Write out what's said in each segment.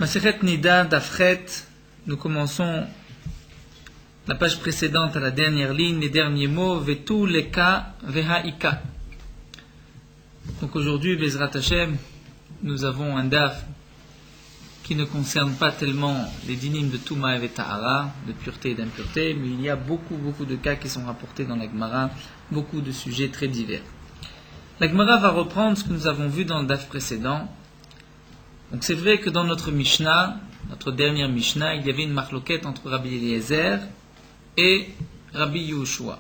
Masechet Nida d'Afret, nous commençons la page précédente à la dernière ligne, les derniers mots, Vetu leka vehaika. Donc aujourd'hui, Bezrat Hashem, nous avons un daf qui ne concerne pas tellement les dynimes de Touma et Tahara, de pureté et d'impureté, mais il y a beaucoup de cas qui sont rapportés dans la Gemara, beaucoup de sujets très divers. La Gemara va reprendre ce que nous avons vu dans le daf précédent. Donc c'est vrai que dans notre Mishnah, notre dernière Mishnah, il y avait une marloquette entre Rabbi Eliezer et Rabbi Yehoshua.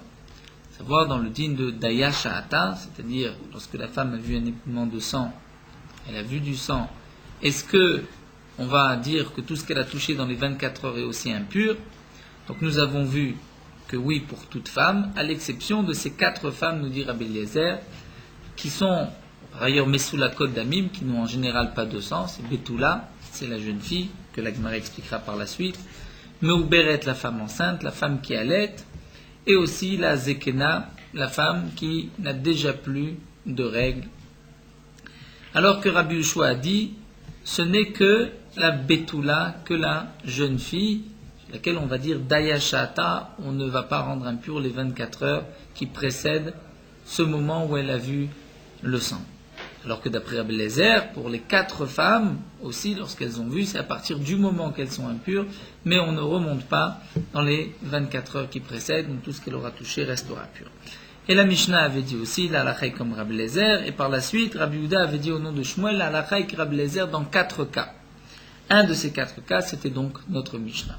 Savoir dans le din de Daya Sha'ata, c'est-à-dire lorsque la femme a vu un écoulement de sang, elle a vu du sang, est-ce que on va dire que tout ce qu'elle a touché dans les 24 heures est aussi impur? Donc nous avons vu que oui pour toute femme, à l'exception de ces 4 femmes, nous dit Rabbi Eliezer, qui sont par ailleurs Messoula Kod Damim, qui n'ont en général pas de sang, c'est Betula, c'est la jeune fille, que la Gemara expliquera par la suite, Meuberet, la femme enceinte, la femme qui allait, et aussi la Zekena, la femme qui n'a déjà plus de règles. Alors que Rabbi Yehoshua a dit, ce n'est que la Betula, que la jeune fille, laquelle on va dire Daya Sha'ata, on ne va pas rendre impur les 24 heures qui précèdent ce moment où elle a vu le sang. Alors que d'après Rabbi Eliezer, pour les 4 femmes, aussi, lorsqu'elles ont vu, c'est à partir du moment qu'elles sont impures, mais on ne remonte pas dans les 24 heures qui précèdent, donc tout ce qu'elle aura touché restera pur. Et la Mishnah avait dit aussi, la halakha comme Rabbi Eliezer, et par la suite, Rabbi Yehuda avait dit au nom de Shmuel, la halakha comme Rabbi Eliezer dans 4 cas. Un de ces 4 cas, c'était donc notre Mishnah.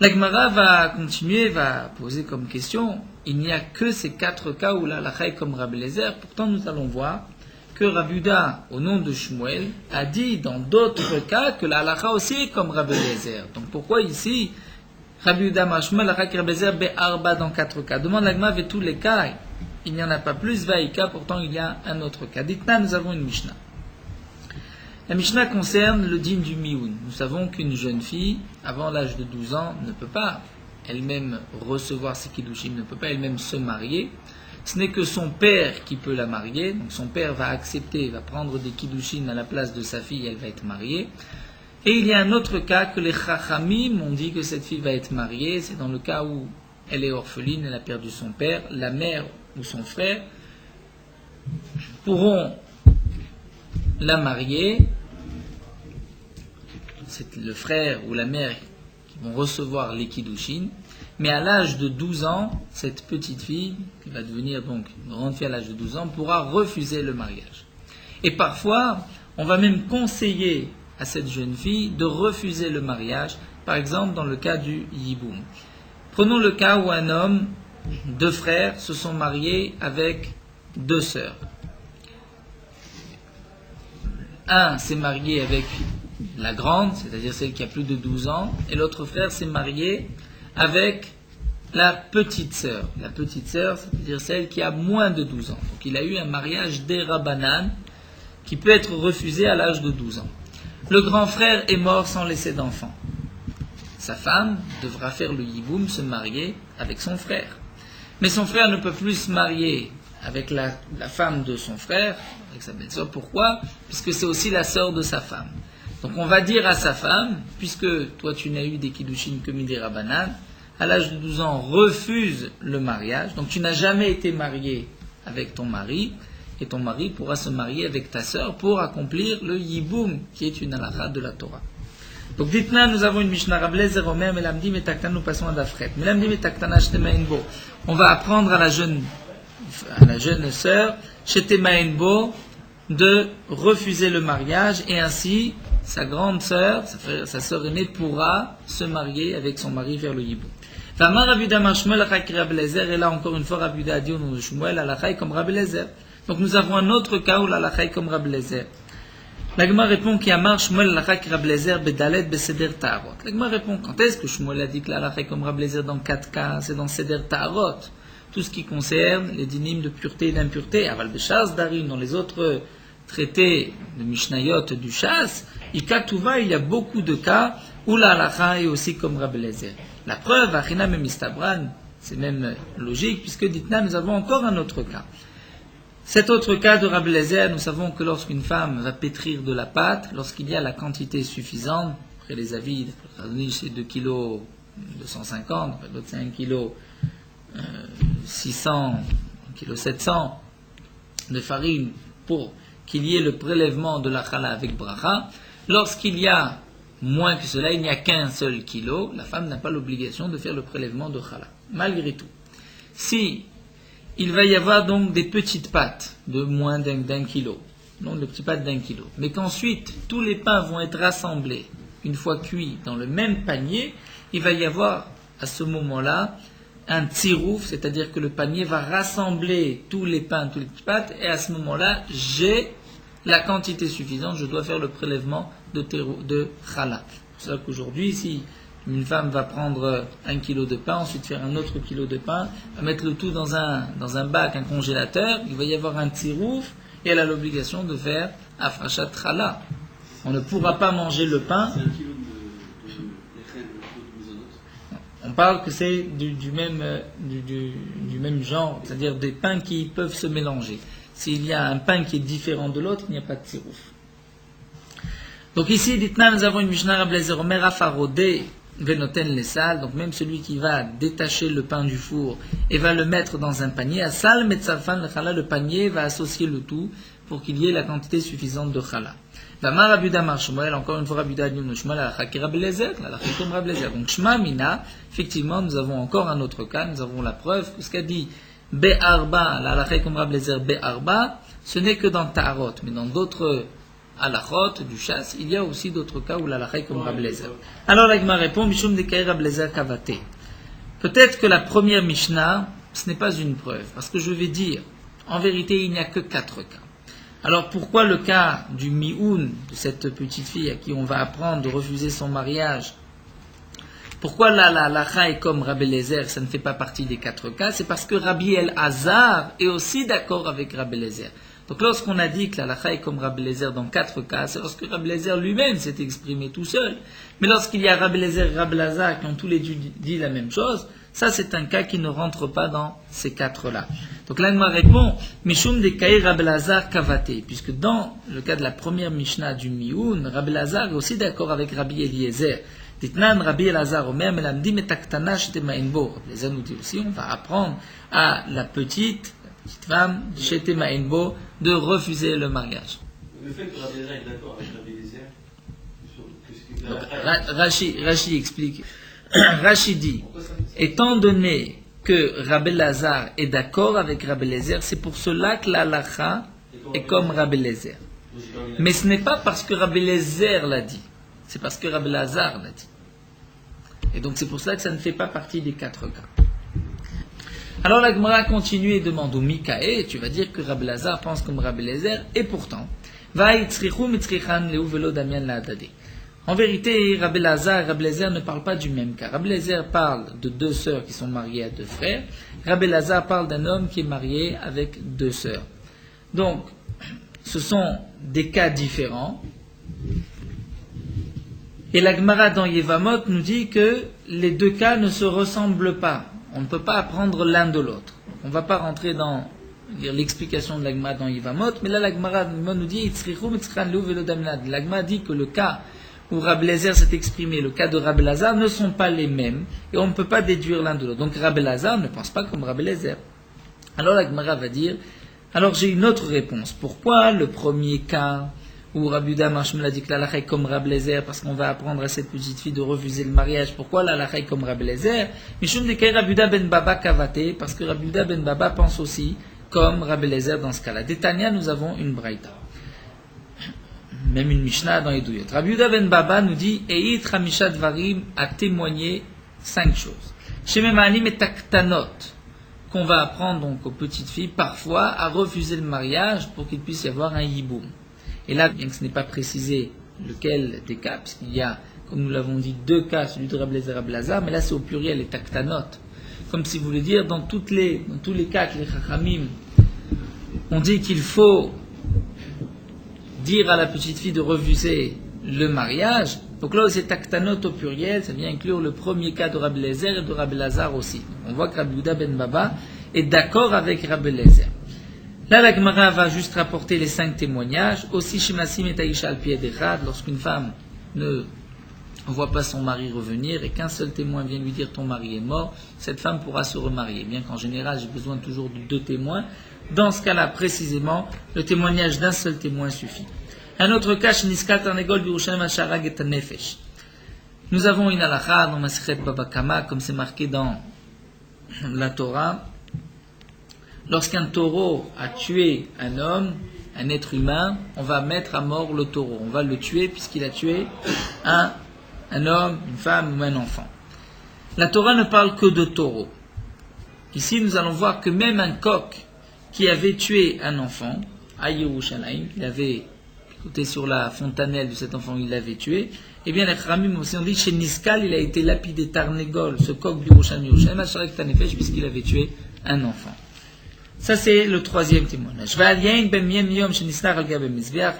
La Gemara va continuer, va poser comme question, il n'y a que ces 4 cas où la halakha comme Rabbi Eliezer, pourtant nous allons voir que Rabbi Yehuda, au nom de Shmuel, a dit dans d'autres cas que la halakha aussi est comme Rabbi Eliezer. Donc pourquoi ici, Rabbi Yehuda Mashmuel, la halakha Rabbi Eliezer, Be'arba dans 4 cas? Demande la Gemara avec tous les cas, il n'y en a pas plus, Vaïka, pourtant il y a un autre cas. Dites-nous, nous avons une Mishnah. La Mishnah concerne le din du Mioun. Nous savons qu'une jeune fille, avant l'âge de 12 ans, ne peut pas elle-même recevoir ses kiddushin, ne peut pas elle-même se marier. Ce n'est que son père qui peut la marier, donc son père va accepter, va prendre des kiddushin à la place de sa fille, elle va être mariée. Et il y a un autre cas que les chachamim ont dit que cette fille va être mariée, c'est dans le cas où elle est orpheline, elle a perdu son père, la mère ou son frère pourront la marier, c'est le frère ou la mère qui vont recevoir les kiddushin. Mais à l'âge de 12 ans, cette petite fille, qui va devenir donc une grande fille à l'âge de 12 ans, pourra refuser le mariage. Et parfois, on va même conseiller à cette jeune fille de refuser le mariage, par exemple dans le cas du yiboum. Prenons le cas où un homme, 2 frères, se sont mariés avec 2 sœurs. Un s'est marié avec la grande, c'est-à-dire celle qui a plus de 12 ans, et l'autre frère s'est marié avec la petite sœur. La petite sœur, c'est-à-dire celle qui a moins de 12 ans. Donc il a eu un mariage d'Erabanan qui peut être refusé à l'âge de 12 ans. Le grand frère est mort sans laisser d'enfant. Sa femme devra faire le yiboum, se marier avec son frère. Mais son frère ne peut plus se marier avec la femme de son frère, avec sa belle-sœur. Pourquoi? Puisque c'est aussi la sœur de sa femme. Donc on va dire à sa femme, puisque toi tu n'as eu des kiddushin que midera banan, à l'âge de 12 ans, refuse le mariage. Donc tu n'as jamais été marié avec ton mari, et ton mari pourra se marier avec ta sœur pour accomplir le yiboum, qui est une halakha de la Torah. Donc dites-nous, nous avons une Mishnah Rabbi Eliezer Omer, Melamdim et Taktan, nous passons à Dafret. Melamdim et Taktan, Shtemainbo. On va apprendre à la jeune sœur, Shtemainbo, de refuser le mariage, et ainsi sa grande sœur, sa sœur aînée, pourra se marier avec son mari vers le Yibou. Et là encore une fois, Rabbi Yehuda a dit au nom de Shmuel, halakha comme Rabbi Eliezer. Donc nous avons un autre cas où l'halakha comme Rabbi Eliezer. La Gemara répond qu'il y a marche Shmuel halakha comme Rabbi Eliezer bedalet beseder ta'arot. La Gemara répond quand est-ce que Shmuel a dit que l'halakha comme Rabbi Eliezer dans 4 cas, c'est dans seder ta'arot, tout ce qui concerne les dynimes de pureté et d'impureté. Aval beshas darim, dans les autres traités de Mishnayot du Shas, Ikatuva, il y a beaucoup de cas où la halakha est aussi comme Rabbi Eliezer. La preuve, Achinam et Mistabran, c'est même logique, puisque dites-nous, nous avons encore un autre cas. Cet autre cas de Rabbi Eliezer, nous savons que lorsqu'une femme va pétrir de la pâte, lorsqu'il y a la quantité suffisante, après les avis, c'est 2 kg 250, l'autre c'est 1 kg 600, 1 kg 700 de farine pour qu'il y ait le prélèvement de la chala avec bracha. Lorsqu'il y a moins que cela, il n'y a qu'un seul kilo, la femme n'a pas l'obligation de faire le prélèvement de chala. Malgré tout, si il va y avoir donc des petites pâtes de moins d'un kilo, donc des petites pâtes d'1 kilo, mais qu'ensuite tous les pains vont être rassemblés une fois cuits dans le même panier, il va y avoir à ce moment-là un tsirouf, c'est-à-dire que le panier va rassembler tous les pains, toutes les petites pâtes, et à ce moment-là, j'ai la quantité suffisante, je dois faire le prélèvement de chala. C'est pour ça qu'aujourd'hui, si une femme va prendre 1 kilo de pain, ensuite faire un autre kilo de pain, va mettre le tout dans un bac, un congélateur, il va y avoir un tsirouf, et elle a l'obligation de faire afrachat chala. On ne pourra pas manger le pain. C'est 1 kilo de On parle que c'est du même genre, c'est-à-dire des pains qui peuvent se mélanger. S'il y a un pain qui est différent de l'autre, il n'y a pas de tsirouf. Donc ici, dites-nous, nous avons une Mishnah Rabbi Eliezer Omer Afarodé Venoten Lesal, donc même celui qui va détacher le pain du four et va le mettre dans un panier, Asal Metzafan le chala, le panier va associer le tout pour qu'il y ait la quantité suffisante de chala. Vamar Rabbi Yuda Mar Shmuel, encore une fois Rabbi Yuda dit Shmuel la Chaki Rabbi Eliezer, la Chaki Rabbi Eliezer. Donc Shma Mina, effectivement, nous avons encore un autre cas, nous avons la preuve que ce qu'a dit Be'arba, la Chaki Rabbi Eliezer Be'arba, ce n'est que dans Ta'arot, mais dans d'autres halachot, du chasse, il y a aussi d'autres cas où la Chaki Rabbi Eliezer. Alors la Gemara répond Mishum Dekai Rabbi Eliezer Kavate. Peut-être que la première Mishnah, ce n'est pas une preuve, parce que je vais dire, en vérité, il n'y a que 4 cas. Alors pourquoi le cas du Mioun, de cette petite fille à qui on va apprendre de refuser son mariage, pourquoi la halakha est comme Rabbi Eliezer, ça ne fait pas partie des 4 cas, c'est parce que Rabbi El-Hazar est aussi d'accord avec Rabbi Eliezer. Donc lorsqu'on a dit que la halakha est comme Rabbi Eliezer dans 4 cas, c'est lorsque Rabbi Eliezer lui-même s'est exprimé tout seul. Mais lorsqu'il y a Rabbi Eliezer et Rabbi Elazar qui ont tous les deux dit la même chose, ça c'est un cas qui ne rentre pas dans ces 4-là. Donc l'Agma répond, Mishum de Kaï Rabbi Elazar Kavate, puisque dans le cas de la première Mishnah du Mioun, Rabbi Elazar est aussi d'accord avec Rabbi Eliezer. Ditnan Rabbi Elazar Omer Melamdi Metaktana Shetemainbo. Rabbi Elazar nous dit aussi, on va apprendre à la petite femme Shetemainbo de refuser le mariage. Le fait que Rabbi Eliezer est d'accord avec Rabbi Eliezer, Rashi explique. Rashi dit, étant donné que Rabbi Elazar est d'accord avec Rabbi Eliezer, c'est pour cela que la halakha est comme Rabbi Eliezer. Mais ce n'est pas parce que Rabbi Eliezer l'a dit, c'est parce que Rabbi Elazar l'a dit. Et donc c'est pour cela que ça ne fait pas partie des 4 cas. Alors la Gemara continue et demande au Mikaé, tu vas dire que Rabbi Elazar pense comme Rabbi Eliezer, et pourtant, en vérité, Rabbi Elazar et Rabbi Eliezer ne parlent pas du même cas. Rabbi Eliezer parle de 2 sœurs qui sont mariées à 2 frères. Rabbi Elazar parle d'un homme qui est marié avec 2 sœurs. Donc, ce sont des cas différents. Et la Gemara dans Yevamot nous dit que les 2 cas ne se ressemblent pas. On ne peut pas apprendre l'un de l'autre. On ne va pas rentrer dans l'explication de la Gemara dans Yevamot, mais là la Gemara nous dit la Gemara dit que le cas où Rabbi Eliezer s'est exprimé, le cas de Rabbi Elazar, ne sont pas les mêmes, et on ne peut pas déduire l'un de l'autre. Donc Rabbi Elazar ne pense pas comme Rabbi Eliezer. Alors la Gemara va dire, alors j'ai une autre réponse. Pourquoi le premier cas où Rabbi Yuda Marshmel a dit que la halakha est comme Rabbi Eliezer, parce qu'on va apprendre à cette petite fille de refuser le mariage, pourquoi la halakha est comme Rabbi Eliezer? Mishum de Rabbi Yuda ben Baba Kavate, parce que Rabbi Yuda ben Baba pense aussi comme Rabbi Eliezer dans ce cas-là. D'Etania, nous avons une braïta. Même une Mishnah dans les Douyot. Rabbi Yuda ben Baba nous dit Eit Hamisha Dvarim a témoigné 5 choses. Shememanim et Taktanot, qu'on va apprendre donc aux petites filles parfois à refuser le mariage pour qu'il puisse y avoir un yiboum. Et là, bien que ce n'est pas précisé lequel des cas, puisqu'il y a, comme nous l'avons dit, 2 cas, celui de Rabbi Eliezer et Rabbi Elazar, mais là c'est au pluriel, les Taktanot. Comme si vous voulez dire, dans tous les cas que les Chachamim ont dit qu'il faut dire à la petite fille de refuser le mariage, donc là c'est taktanot au pluriel, ça vient inclure le premier cas de Rabbi Eliezer et de Rabbi Elazar aussi. On voit que Rabbi Yuda ben Baba est d'accord avec Rabbi Eliezer. Là, la Gemara va juste rapporter les 5 témoignages. Aussi, Shimasim et Taïcha al pied d'Echad, lorsqu'une femme ne voit pas son mari revenir et qu'un seul témoin vient lui dire ton mari est mort, cette femme pourra se remarier. Bien qu'en général, j'ai besoin toujours de 2 témoins. Dans ce cas-là, précisément, le témoignage d'un seul témoin suffit. Un autre cas, Shniskat Arnegol Birushalayim Asharag et Nefesh. Nous avons une halakha dans Masechet Baba Kama, comme c'est marqué dans la Torah. Lorsqu'un taureau a tué un homme, un être humain, on va mettre à mort le taureau. On va le tuer puisqu'il a tué un homme, une femme ou un enfant. La Torah ne parle que de taureau. Ici, nous allons voir que même un coq qui avait tué un enfant, à Yerushalayim, il avait écouté sur la fontanelle de cet enfant, il l'avait tué, eh bien, les Khamim aussi ont dit, chez Niskal, il a été lapidé Tarnegol, ce coq du Yerushalayim, Asharek Tanefesh, puisqu'il avait tué un enfant. Ça, c'est le 3e témoignage.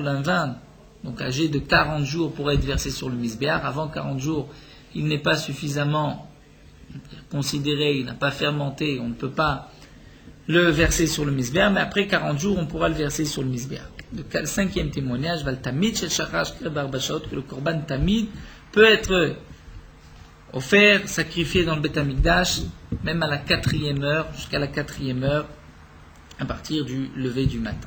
L'un vin, donc âgé de 40 jours, pourrait être versé sur le misbéach. Avant 40 jours, il n'est pas suffisamment considéré, il n'a pas fermenté, on ne peut pas le verser sur le misbéach, mais après 40 jours, on pourra le verser sur le misbéach. Le 5e témoignage, que le korban tamid peut être offert, sacrifié dans le Beth Amikdash, même à la 4e heure, jusqu'à la 4e heure, à partir du lever du matin.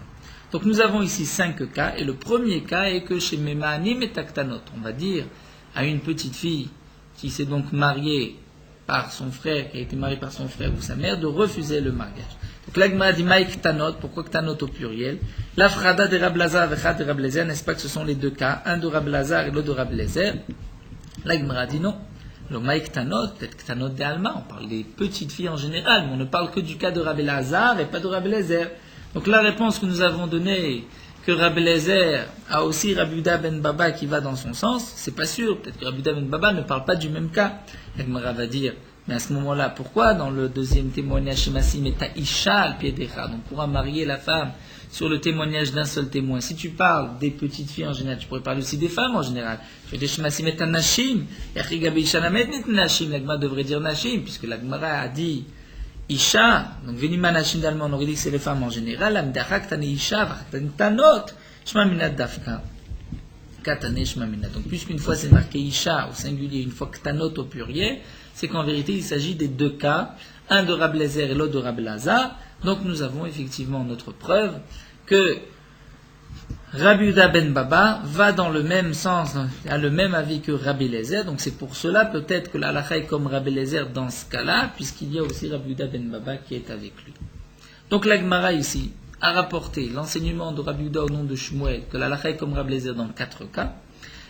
Donc nous avons ici 5 cas, et le premier cas est que chez Memanim et Taktanot, on va dire à une petite fille qui s'est donc mariée par son frère, qui a été mariée par son frère ou sa mère, de refuser le mariage. Donc l'Agma dit Maïk Tanot, pourquoi Tanot au pluriel? L'Afrada de Rab Lazar et de Rab Lezer, n'est-ce pas que ce sont les 2 cas, un de Rab Lazar et l'autre de Rab Lezer? L'Agma dit non. Le Maïk Tanot, peut-être Tanot de Alma, on parle des petites filles en général, mais on ne parle que du cas de Rabbi Lazar et pas de Rabbi Lezer. Donc la réponse que nous avons donnée, que Rabbi Lezer a aussi Rabbi Uda ben Baba qui va dans son sens, c'est pas sûr. Peut-être que Rabbi Uda ben Baba ne parle pas du même cas. L'Agmara va dire, mais à ce moment-là, pourquoi dans le 2e témoignage chez Massim et Taïcha al pied d'Echad, on pourra marier la femme sur le témoignage d'un seul témoin? Si tu parles des petites filles en général, tu pourrais parler aussi des femmes en général. Tu fais des shemasim et nashim. L'Agma devrait dire nashim, puisque l'Agmara a dit isha. Donc venima nashim d'allemand, on aurait dit que c'est les femmes en général. Amdachak tane isha, tanot, shmaminat dafka. Katane shmaminat. Donc puisqu'une fois c'est marqué isha au singulier, une fois tanot au pluriel, c'est qu'en vérité il s'agit des 2 cas, un de Rab Lezer et l'autre de Rab Lazar. Donc nous avons effectivement notre preuve que Rabbi Uda ben Baba va dans le même sens, a le même avis que Rabbi Lezer. Donc c'est pour cela peut-être que la halakha est comme Rabbi Lezer dans ce cas-là, puisqu'il y a aussi Rabbi Uda ben Baba qui est avec lui. Donc la Gemara ici a rapporté l'enseignement de Rabbi Uda au nom de Shmuel, que la halakha est comme Rabbi Lezer dans 4 cas.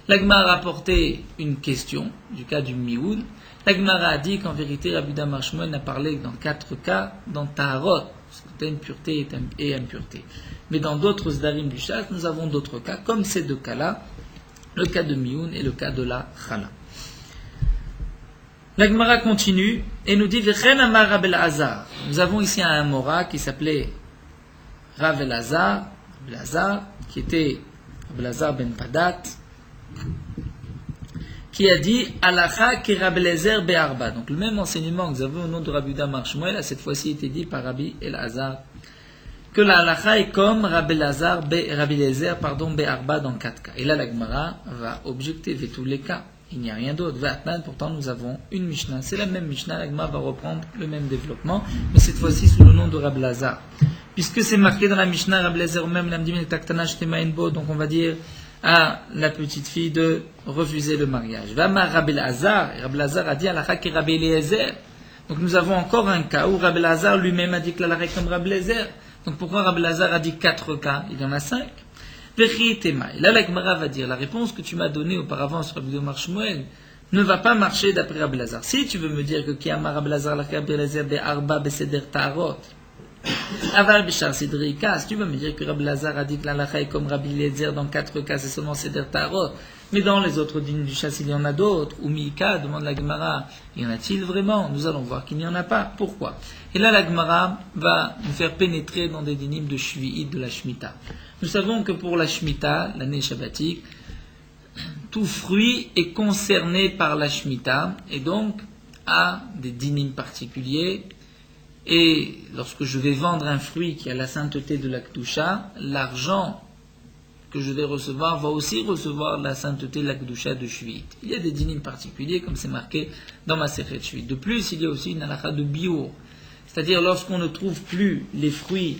La Gemara a rapporté une question du cas du Mioun. La Gemara a dit qu'en vérité Rabbi Uda Mar Shmuel n'a parlé dans 4 cas dans Taharot, certaines pureté et impureté. Mais dans d'autres Zdarim du Shas, nous avons d'autres cas, comme ces 2 cas-là, le cas de Mioun et le cas de la Chala. La Gemara continue et nous dit V'chen amar Rab Elazar. Nous avons ici un Mora qui s'appelait Rav Elazar, qui était Rab Elazar ben Padat, qui a dit Alacha ki Rab Lezer be'arba. Donc le même enseignement que nous avons au nom de Rabbi Uda Mar Shmuel a cette fois-ci été dit par Rabbi Elazar, que la halacha est comme Rabbi Lezer be'arba dans 4 cas. Et là la Gemara va objecter de tous les cas. Il n'y a rien d'autre. Pourtant nous avons une Mishnah. C'est la même Mishnah. La Gemara va reprendre le même développement, mais cette fois-ci sous le nom de Rabbi Lazar. Puisque c'est marqué dans la Mishnah, Rabbi Lezer même donc on va dire à la petite fille de refuser le mariage. Vama Rabbi Lazar, et Rabbi Lazar a dit Alacha ki Rabbi Eliezer. Donc nous avons encore un cas où Rabbi Lazar lui-même a dit que l'Alacha est comme Rabbi Eliezer. Donc pourquoi Rabbi Lazar a dit 4 cas? Il y en a 5. Vechitema. Et là la Gemara va dire la réponse que tu m'as donnée auparavant sur Rabbi Uda Shmuel ne va pas marcher d'après Rabbi Lazar. Si tu veux me dire que Kiyama Rabbi Lazar la Rabbi Eliezer be'arba beseder ta'arot, Aval Bishar Sidrika, si tu veux me dire que Rabbi Lazar a dit que l'Alacha est comme Rabbi Lezer dans 4 cas, c'est seulement Seder Tarot, mais dans les autres dînes du chasse, il y en a d'autres, ou Mika, demande la Gemara, y en a-t-il vraiment? Nous allons voir qu'il n'y en a pas. Pourquoi? Et là, la Gemara va nous faire pénétrer dans des dynimes de Shvi'id de la Shemitah. Nous savons que pour la Shemitah, l'année shabbatique, tout fruit est concerné par la Shemitah, et donc a des dynimes particuliers, Et lorsque je vais vendre un fruit qui a la sainteté de la Kedusha, l'argent que je vais recevoir va aussi recevoir la sainteté de la Kedusha de Shvit. Il y a des dynimes particuliers, comme c'est marqué dans ma Sechet Shvit. De plus, il y a aussi une halakha de biur. C'est-à-dire, lorsqu'on ne trouve plus les fruits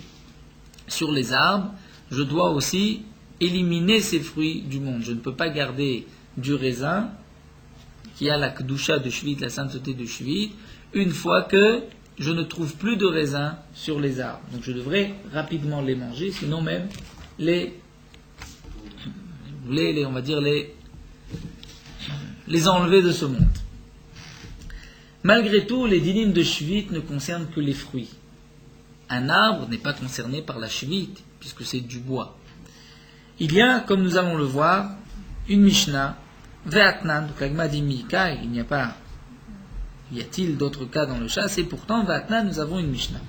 sur les arbres, je dois aussi éliminer ces fruits du monde. Je ne peux pas garder du raisin qui a la Kedusha de Shvit, la sainteté de Shvit, une fois que je ne trouve plus de raisin sur les arbres. Donc je devrais rapidement les manger, sinon même on va dire les enlever de ce monde. Malgré tout, les dynimes de Shvit ne concernent que les fruits. Un arbre n'est pas concerné par la Shvit, puisque c'est du bois. Il y a, comme nous allons le voir, une Mishnah, Ve'atnan, donc l'agma dit Mika, il n'y a pas, y a-t-il d'autres cas dans le chasse, et pourtant, Ve'atnan, nous avons une Mishnah.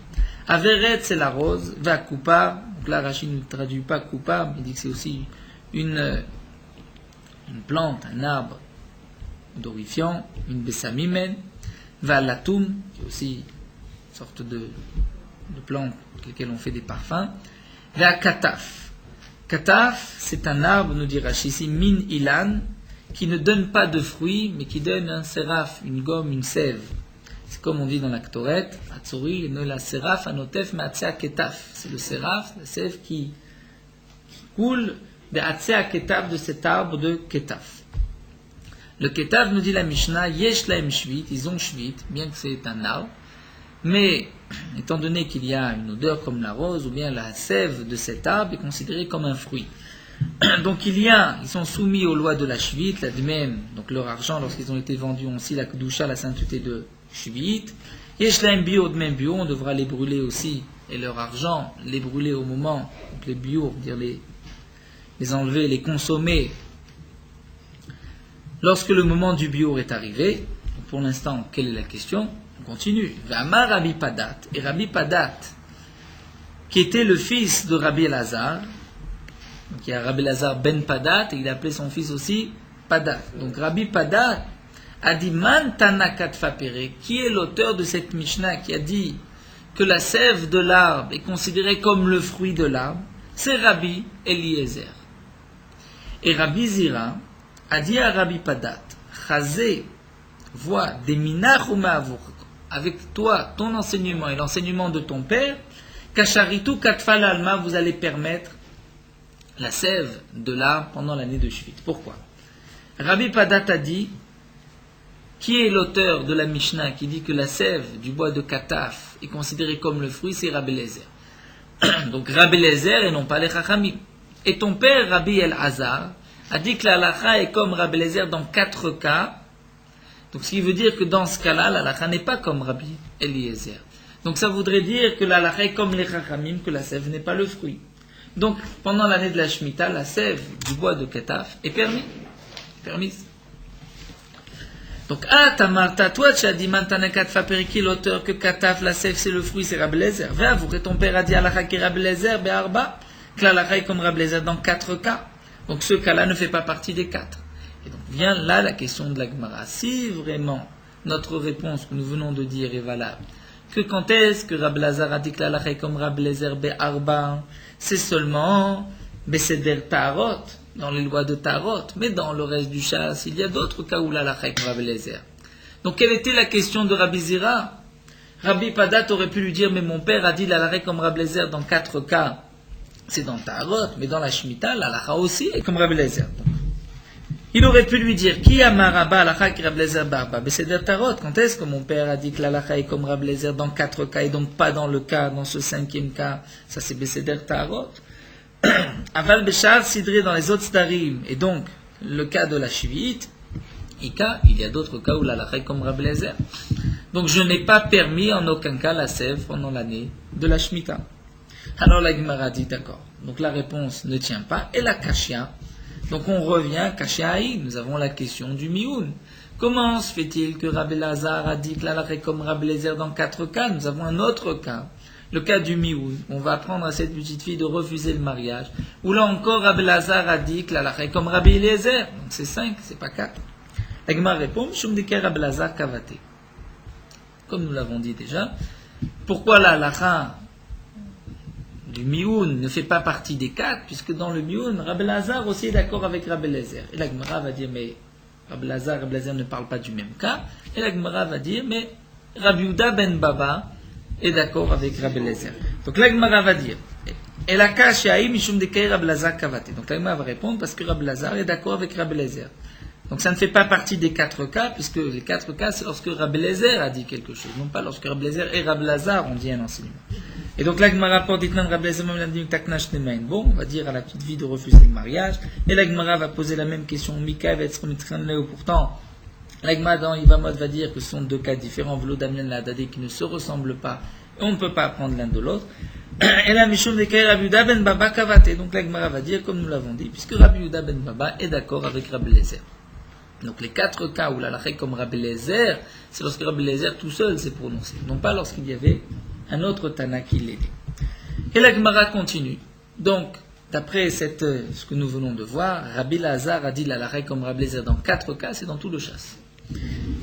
Averet, c'est la rose, Ve'akupa, donc là, Rachid ne traduit pas Kupa, mais il dit que c'est aussi une plante, un arbre dorifiant, une Bessamimen, Ve'alatum, qui est aussi une sorte de plante avec lesquelles on fait des parfums, Ve'akataf. Kataf, c'est un arbre, nous dit Rashi ici, min ilan, qui ne donne pas de fruits, mais qui donne un séraph, une gomme, une sève. C'est comme on dit dans la Ktoret, Atzori, ne la séraph anotef ma'atzea ketaf. C'est le séraph, la sève qui coule de atzea ketaf, de cet arbre de ketaf. Le ketaf, nous dit la Mishnah, yesh laem shvit, ils ont shvit, bien que c'est un arbre, mais étant donné qu'il y a une odeur comme la rose, ou bien la sève de cet arbre est considérée comme un fruit. Donc ils sont soumis aux lois de la Shvit, là de même, donc leur argent, lorsqu'ils ont été vendus, ont aussi la Kedusha, la sainteté de Shvit. Yeshlaim bio, de même bio, on devra les brûler aussi, et leur argent, les brûler au moment, donc les bio, dire les enlever, les consommer, lorsque le moment du bio est arrivé. Donc pour l'instant, quelle est la question? On continue. V'amar Rabbi Padat, et Rabbi Padat, qui était le fils de Rabbi Elazar, donc il y a Rabbi Elazar ben Padat, et il appelait son fils aussi Padat. Donc Rabbi Padat a dit Man Tanakat Fapere, qui est l'auteur de cette Mishnah qui a dit que la sève de l'arbre est considérée comme le fruit de l'arbre? C'est Rabbi Eliezer. Et Rabbi Zira a dit à Rabbi Padat, Chazé, vois, des minach ou ma'avour, avec toi, ton enseignement et l'enseignement de ton père, Kacharitu Katfal Alma, vous allez permettre la sève de l'arbre pendant l'année de Shvit. Pourquoi? Rabbi Padat a dit, qui est l'auteur de la Mishnah qui dit que la sève du bois de Kataf est considérée comme le fruit? C'est Rabbi Eliezer. Donc Rabbi Eliezer et non pas les Chachamim. Et ton père, Rabbi El-Hazar, a dit que la halakha est comme Rabbi Eliezer dans 4 cas. Donc ce qui veut dire que dans ce cas-là, la halakha n'est pas comme Rabbi Eliezer. Donc ça voudrait dire que la halakha est comme les Chachamim, que la sève n'est pas le fruit. Donc pendant l'année de la Shemitah, la sève du bois de Kataf est permise. Donc Tamarta, toi tu as dit Mantanakat Faperiki, l'auteur que Kataf, la sève c'est le fruit, c'est Rabbi Eliezer. Va, vous que ton père a dit halakha qui est Rabbi Eliezer, Be'arba, que la halakha est comme Rabbi Eliezer dans 4 cas. Donc ce cas-là ne fait pas partie des 4. Et donc vient là la question de la Gemara. Si vraiment notre réponse que nous venons de dire est valable, que quand est-ce que Rabbi Elazar a dit que la halakha est comme Rabbi Eliezer Be'arba, c'est seulement Beseder Taharot, dans les lois de Taharot, mais dans le reste du chasse, il y a d'autres cas où la halakha est comme Rabbi Eliezer. Donc quelle était la question de Rabbi Zira? Rabbi Padat aurait pu lui dire, mais mon père a dit la halakha est comme Rabbi Eliezer dans 4 cas. C'est dans Taharot, mais dans la Shemitah, la halakha aussi est comme Rabbi Eliezer. Il aurait pu lui dire, qui a maraba halakha qui Rabbi Eliezer barba? Beseder Taharot. Quand est-ce que mon père a dit que la halakha est comme Rabbi Eliezer dans 4 cas et donc pas dans le cas, dans ce 5e cas? Ça c'est Beseder Taharot. Aval Beshar Sidré dans les autres starim, et donc le cas de la Shivit, Ika, il y a d'autres cas où la halakha est comme Rabbi Eliezer. Donc je n'ai pas permis en aucun cas la sève pendant l'année de la Shemitah. Alors la Gemara dit d'accord. Donc la réponse ne tient pas. Et la Kashia. Donc on revient, Kashia Haï, nous avons la question du Mioun. Comment se fait-il que Rabbi Elazar a dit que la halakha est comme Rabbi Eliezer dans 4 cas? Nous avons un autre cas. Le cas du Mioun. On va apprendre à cette petite fille de refuser le mariage. Où là encore Rabbi Elazar a dit que la halakha est comme Rabbi Eliezer. Donc c'est 5, c'est pas 4. La Gemara répond, Shumdike Rabbi Elazar Kavate. Comme nous l'avons dit déjà, Pourquoi la halakha du Mioun ne fait pas partie des 4, puisque dans le Mioun, Rabbi Lazar aussi est d'accord avec Rabbi Eliezer. Et la Gemara va dire, mais Rabbi Lazar ne parlent pas du même cas. Et la Gemara va dire, mais Rabbi Yehuda ben Baba est d'accord avec Rabbi Eliezer. Donc la Gemara va dire, et la Kashaï Mishum Dekei Rabbi Lazar Kavate. Donc la Gemara va répondre, parce que Rabbi Lazar est d'accord avec Rabbi Eliezer. Donc ça ne fait pas partie des 4 cas, puisque les 4 cas, c'est lorsque Rabbi Eliezer a dit quelque chose, non pas lorsque Rabbi Eliezer et Rabbi Lazar ont dit un enseignement. Et donc là, Gemara rapporte Rabbi Eliezer bon, on va dire à la petite fille de refuser le mariage. Et la Gemara va poser la même question. Mika va être pourtant. La Gemara dans Yvamot va dire que ce sont 2 cas différents, Velo Damien la Dadé, qui ne se ressemblent pas. Et on ne peut pas apprendre l'un de l'autre. Et là, Mishum Dekei Rabbi Yehuda ben Baba Kavate. Donc la Gemara va dire, comme nous l'avons dit, puisque Rabbi Yehuda ben Baba est d'accord avec Rabbi Eliezer. Donc les 4 cas où la halakha est comme Rabbi Eliezer, c'est lorsque Rabbi Eliezer tout seul s'est prononcé, non pas lorsqu'il y avait un autre Tana qui l'aidait. Et la Gemara continue. Donc, d'après ce que nous venons de voir, Rabbi Lazar a dit la halakha est comme Rabbi Eliezer dans 4 cas, c'est dans tout le chasse.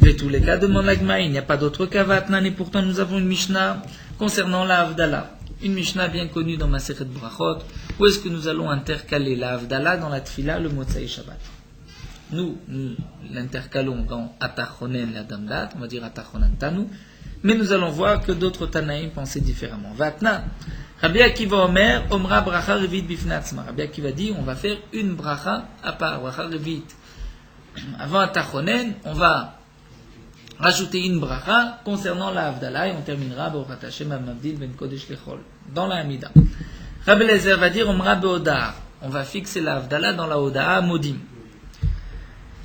Mais tous les cas demande la Gemara, il n'y a pas d'autre cas Vatnan, et pourtant nous avons une Mishnah concernant la Havdalah. Une Mishnah bien connue dans Masechet Brachot. Où est-ce que nous allons intercaler la Havdalah dans la Tfila le Motzai Shabbat? Nous l'intercalons dans Atachonen la Damdat, on va dire Atachonen Tanu, mais nous allons voir que d'autres Tanaïm pensaient différemment. Vatna, Rabbi Akiva Omer, Omra Bracha Revit Bifnatzma. Rabbi Akiva dit, on va faire une Bracha à part, Bracha Revit. Avant Atachonen, on va rajouter une Bracha concernant la Havdalah et on terminera Baruch Hashem Amavdil Ben Kodesh Lechol, dans la Hamida. Rabbi Eliezer va dire, Omra Beodah, on va fixer la Havdalah dans la Odah Modim.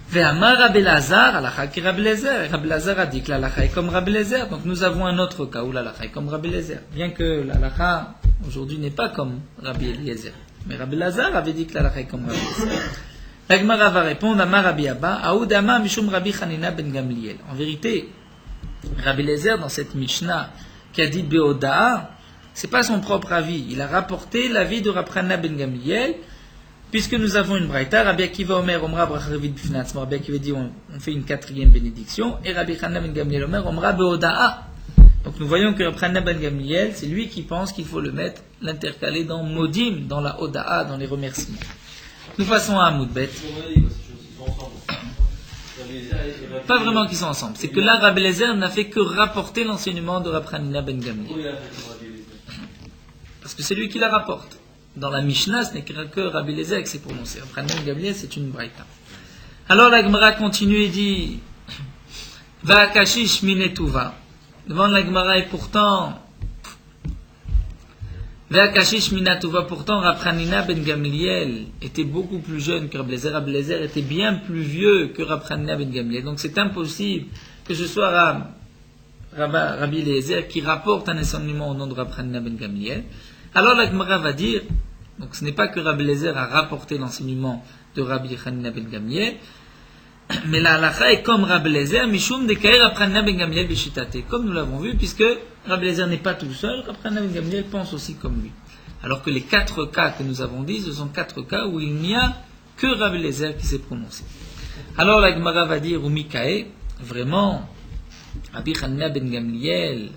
Ve'amar Rabbi Lazar, halakha ki Rabbi Eliezer. Rabbi Lazar a dit que l'halakha est comme Rabbi Eliezer. Donc nous avons un autre cas où l'halakha est comme Rabbi Eliezer. Bien que l'halakha aujourd'hui n'est pas comme Rabbi Eliezer. Mais Rabbi Lazar avait dit que l'halakha est comme Rabbi Eliezer. La Gemara va répondre, Amar Rabbi Abba, Aoudama Mishum Rabbi Hanina ben Gamliel. En vérité, Rabbi Eliezer dans cette Mishnah qui a dit Beodaa, c'est pas son propre avis. Il a rapporté l'avis de Rabbi Hanina ben Gamliel. Puisque nous avons une braïta, Rabbi Akiva Omer, Omra Bracharevit Bifnatzma, Rabbi Akiva dit on fait une 4e bénédiction, et Rabbi Hanina ben Gamliel Omer, Omra Beodaa. Donc nous voyons que Rabbi Hanina ben Gamliel, c'est lui qui pense qu'il faut le mettre, l'intercaler dans Modim, dans la Odaa, dans les remerciements. Nous passons à Amoudbet. Pas vraiment qu'ils sont ensemble, c'est que là Rabbi Eliezer n'a fait que rapporter l'enseignement de Rabbi Hanina ben Gamliel. Parce que c'est lui qui la rapporte. Dans la Mishnah, ce n'est que Rabbi Eliezer qui s'est prononcé. Après Rabbi Gamliel, c'est une braïta. Alors la Gemara continue et dit Va kashish minetuva. Devant la Gemara et pourtant Va kashish minetuva. Pourtant Rabbi Hanina ben Gamliel était beaucoup plus jeune que Rabbi Eliezer. Rabbi Eliezer était bien plus vieux que Rabbi Hanina ben Gamliel. Donc c'est impossible que ce soit Rabbi Eliezer qui rapporte un enseignement au nom de Rabbi Hanina ben Gamliel. Alors la Gemara va dire, donc ce n'est pas que Rabbi Eliezer a rapporté l'enseignement de Rabbi Hanina ben Gamliel, mais la halakha est comme Rabbi Eliezer, Mishum Dekei Rabbi Hanina ben Gamliel Beshitate, comme nous l'avons vu, puisque Rabbi Eliezer n'est pas tout seul, Rabbi Hanina ben Gamliel pense aussi comme lui. Alors que les 4 cas que nous avons dit, ce sont 4 cas où il n'y a que Rabbi Eliezer qui s'est prononcé. Alors la Gemara va dire, Umikae, vraiment, Rabbi Hanina ben Gamliel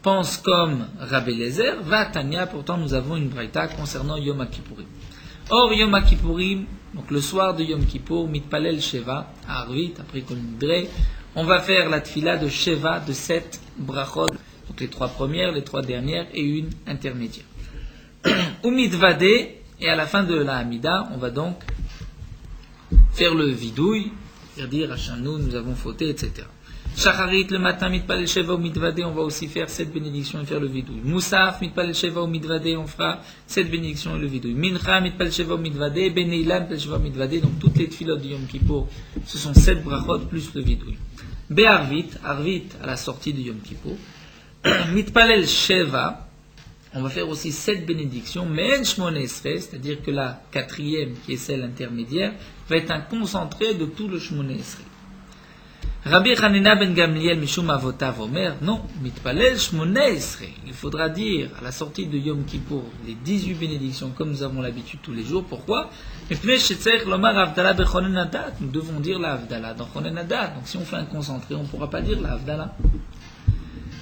pense comme Rabbi Eliezer, va Tanya, pourtant nous avons une braïta concernant Yom Kippourim. Or Yom Kippourim, donc le soir de Yom Kippour, Mitpalel Sheva, à Arvit, après Kol Nidre, on va faire la tfila de Sheva, de 7 brachot, donc les 3 premières, les 3 dernières et une intermédiaire. Ou Mitvade, et à la fin de la Hamida, on va donc faire le vidouille, c'est-à-dire Hachanu, nous avons fauté, etc. Shacharit, le matin, mitpalel sheva ou mitvade, on va aussi faire 7 bénédictions et faire le vidouille. Moussaf, mitpalel sheva ou mitvade, on fera 7 bénédictions et le vidouille. Mincha, mitpalel sheva ou mitvade, Beneilam, mitpalel sheva ou mitvade, donc toutes les tfilotes de Yom Kippour, ce sont 7 brachot plus le vidouille. Be'arvit, Arvit, à la sortie de Yom Kippour. Mitpalel sheva, on va faire aussi 7 bénédictions, mais en shmone esrei, c'est-à-dire que la 4e, qui est celle intermédiaire, va être un concentré de tout le shmone esrei. Rabbi Hanina ben Gamliel Mishum Avotav Omer, non, mitpalel shmone esrei. Il faudra dire à la sortie de Yom Kippour les 18 bénédictions comme nous avons l'habitude tous les jours. Pourquoi? Nous devons dire la Havdalah dans Chonen Hadat. Donc si on fait un concentré, on ne pourra pas dire la Havdalah.